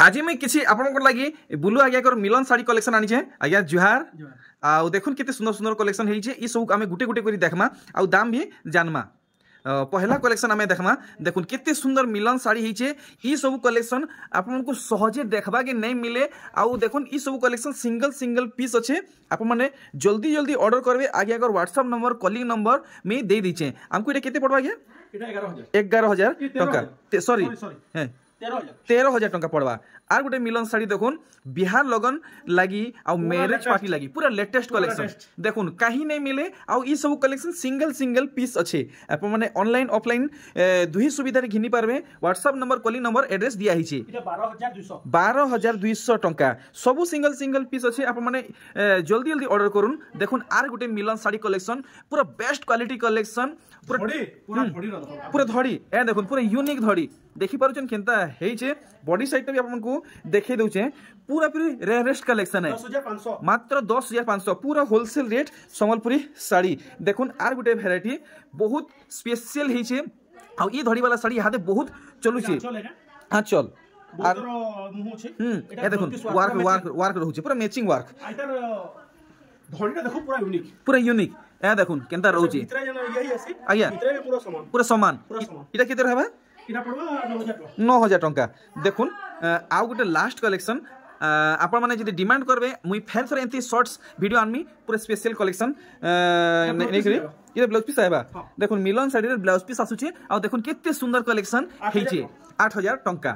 आज मैं किसी आपन लगी बुलू आज्ञा मिलन साड़ी कलेक्शन आनी आज्ञा जुहार आ देखुन केते सुंदर सुंदर कलेक्शन होइछे ई सब आमे गुटे गुटे करी देखमा आ दाम भी जानमा। पहला कलेक्शन आमे देखमा देखुन केते सुंदर मिलन साड़ी होइछे ई सब कलेक्शन आपन को सहजे देखबा के नहीं मिले आ देखुन ई सब कलेक्शन सिंगल सिंगल पीस अच्छे आप माने जल्दी जल्दी ऑर्डर करबे आगे अगर व्हाट्सएप नंबर कॉलिंग नंबर में दे दीचे हमको एटा केते पड़वा गया एटा 11000 टका सॉरी 13,000 टका पड़वा। आर गोटे मिलन साड़ी देखुन बिहार लगन लगी आ मैरिज पार्टी लगी पूरा लेटेस्ट कलेक्शन देखुन कहीं नहीं मिले आ ई सब कलेक्शन सिंगल सिंगल पीस अच्छे आप माने ऑनलाइन ऑफलाइन दुही सुविधा रे घिनी पारबे। WhatsApp number calling number address दिया हिचे 12,200 टका सब सिंगल सिंगल पीस अच्छे आप माने जल्दी जल्दी ऑर्डर करूँ। देखुन आर गोटे मिलन साड़ी कलेक्शन पूरा बेस्ट क्वालिटी कलेक्शन पूरा धड़ी ए देखुन पूरा यूनिक धड़ी देखि पारुछन केनता हेइछे बॉडी साइड पे भी आपनको देखे दउछे पूरा पूरी रेयरेस्ट कलेक्शन है 10,500 मात्र 10,500 पूरा होलसेल रेट संबलपुरी साड़ी। देखुन आर गुटे वैरायटी बहुत स्पेशल हेइछे आ ई धड़ी वाला साड़ी हाथे बहुत चलुछे हां चल आर ए देखुन वर्क रहउछे पूरा मैचिंग वर्क आइतर धड़ीटा देखो पूरा यूनिक ए देखुन केनता रहउछे आज्ञा पूरा समान इटा केते रहबा 9,000 टंका। देखुन आउ गोटे लास्ट कलेक्शन आपण माने जदि डिमांड करबे मुई फेर थोर एंती शॉर्ट्स वीडियो आनमी पूरा स्पेशल कलेक्शन नै करी ये ब्लाउज पीस आइबा। देखुन मिलन साड़ी रे ब्लाउज पीस आसुचे आ देखुन केते सुंदर कलेक्शन हेइचे 8,000 टंका।